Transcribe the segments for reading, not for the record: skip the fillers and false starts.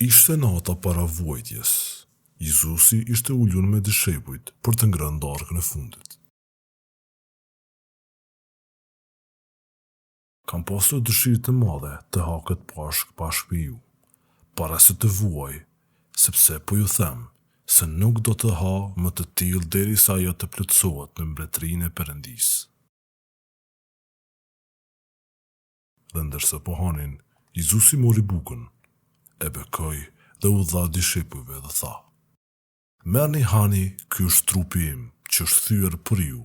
Ishte nata para vuajtjes. Jezusi ishte ulur me dishepujt për të ngrënë darkën e fundit. Kam pasur dëshirë të madhe të ha këtë bashkë me ju, para se të vuaj, sepse po ju them se nuk do të ha më të tillë derisa ajo të plotësohet në mbretërinë e Perëndisë. Dhe ndërsa po hanin, Jezusi mori bukën, e bekoi dhe u dha dishepujve dhe tha: "Merrni hani, ky është trupi im që është thyer për ju.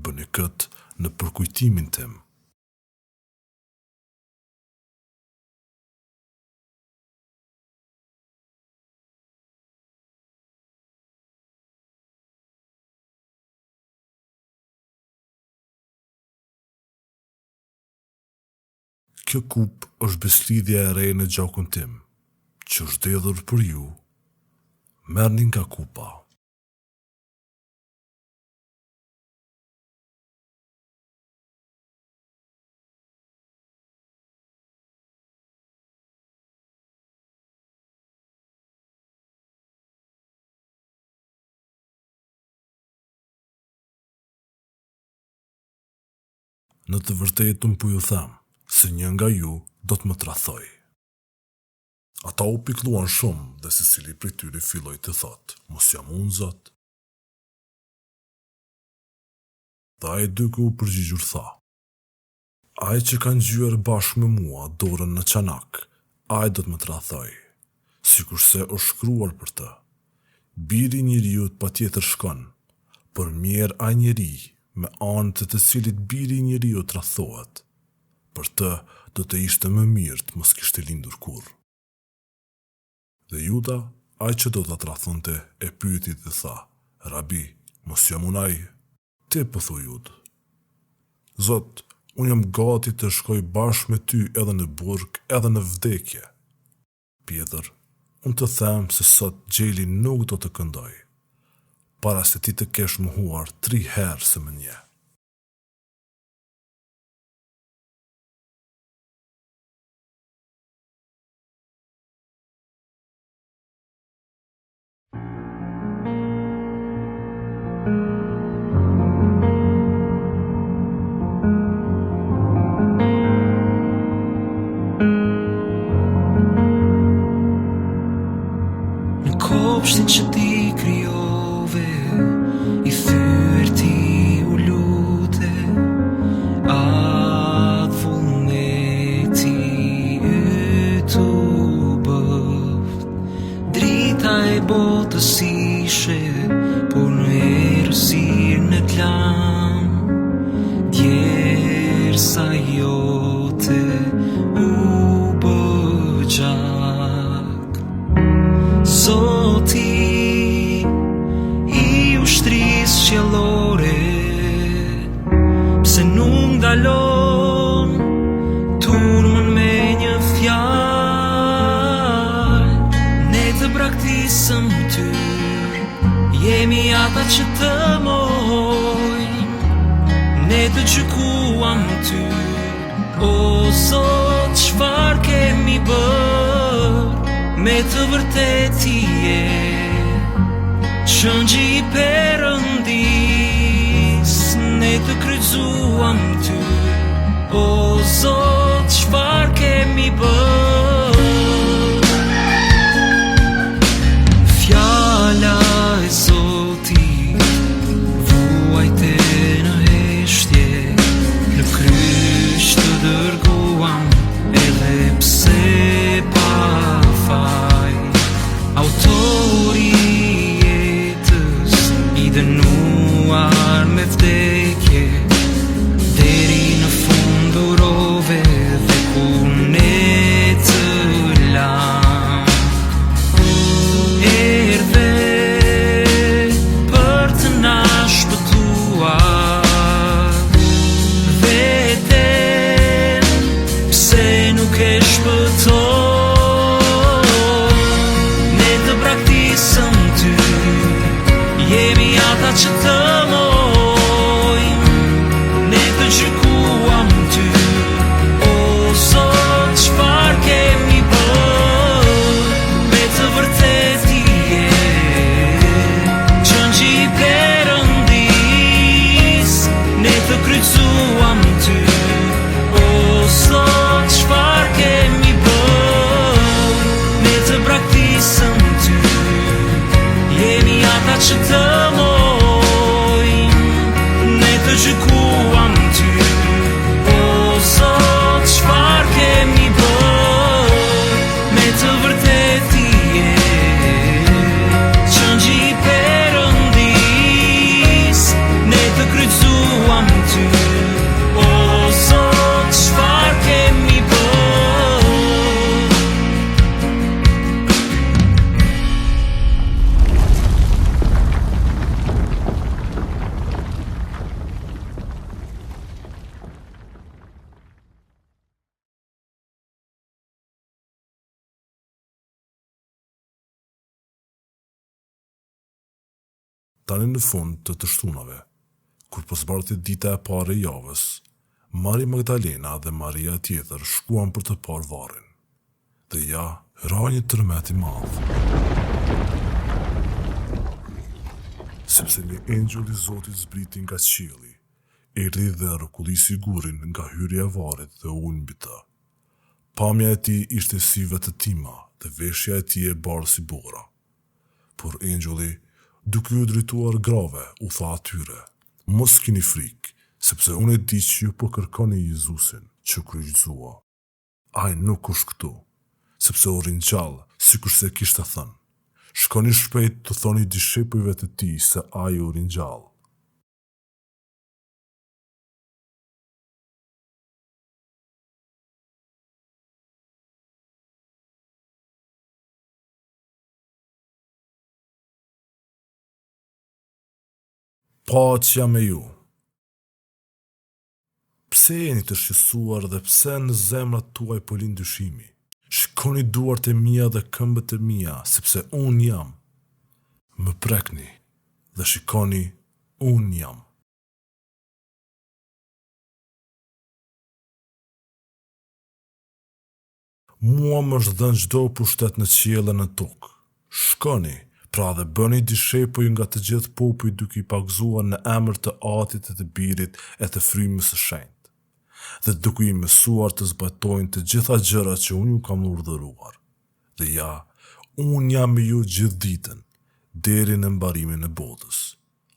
Bëni këtë në përkujtimin tim." Kjo kup është beslidhja e re në gjakun tim, që është dhëdhur për ju. Merrni nga kupa. Në të vërtetën po ju them se një nga ju do të më tradhoj. Ata u pikëlluan shumë dhe secili prej tyre filloi të thotë: "Mos jam unë, Zot." Dhe ai duke u përgjigjur tha: "Ai që ka ngjyer bashkë me mua dorën në çanak, ai do të më tradhoj, sikurse është shkruar për të. Biri i njeriut patjetër shkon, por mirë ai njeri me anë të cilit biri i njeriut tradhohet. Për të do të ishte më mirë të mos kishte lindur kurrë." Dhe Juda, ai që do ta tradhonte, e pyeti dhe tha: "Rabi, mos jam unë ai?" "Ti po thu, Jud." "Zot, unë jam gati të shkoj bashkë me ty edhe në burg, edhe në vdekje." "Pjetër, unë të them se sot gjeli nuk do të këndoj, para se ti të kesh mohuar 3 herë se më nje." Kopshtin që ti krijove, i thyer ti u lute, atë vullneti ytu bëft. Drita e botës ishe, por në errësirë në t'lam, djersa jote u bëgjak. Zoti i ushtrisë qiellore, pse nuk ndalon turmën me një fjalë? Ne të braktisëm ty, jemi ata që të mohojnë, ne të gjykuam ty. O Zot, çfarë kemi bërë? Me të vërtetë je shëngji i Perëndis, ne të kryqëzuam ty. O Zot, çfarë kemi bërë? Fjala e Zotit vuajte në heshtje, në kryq të dërguam, edhe pse pa faj. Autori jetës i dënuar me vdekje, deri në fund durove dhe ku ne të lam. Erdhe për të na shpëtuar, veten pse nuk e shpëton. Jemi ata që të mojmë, ne të gjykuam ty. O Zot, çfarë kemi bërë? Tani në fund të shtunave, kur po zbarti dita e parë e javës, Mari Magdalena dhe Maria tjetër shkuan për të parë varrin. Dhe ja, ra një tërmet i madh. Sepse një engjëll i Zotit zbriti nga qielli, erdhi dhe rrokullisi gurin nga hyrja e varrit dhe ul mbi të. Pamja e tij ishte si vetëtima dhe veshja e tij e bardhë si bora. Por engjulli, duke ju drejtuar grave, u tha atyre: mos keni frikë, sepse unë e di që ju po kërkoni Jezusin që kryqëzua. Ai nuk është këtu, sepse u ringjall, sikurse kishte thënë. Shkoni shpejt të thoni dishepujve të tij se ai u ringjall. Paqja me ju. Pse jeni të shqetësuar dhe pse në zemrat tuaj po lind dyshimi? Shikoni duart e mia dhe këmbët e mia, sepse unë jam. Më prekni dhe shikoni, unë jam. Mua më është dhënë çdo pushtet në qiell e në tokë. Shkoni, pra dhe bëni dishepuj nga të gjithë popujt duke i pagëzuar në emër të Atit e të Birit e të Frymës së Shenjtë, dhe duke i mësuar të zbatojnë të gjitha gjërat që unë ju kam urdhëruar. Dhe ja, unë jam me ju gjithë ditën, deri në mbarimin e botës.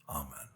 Amen.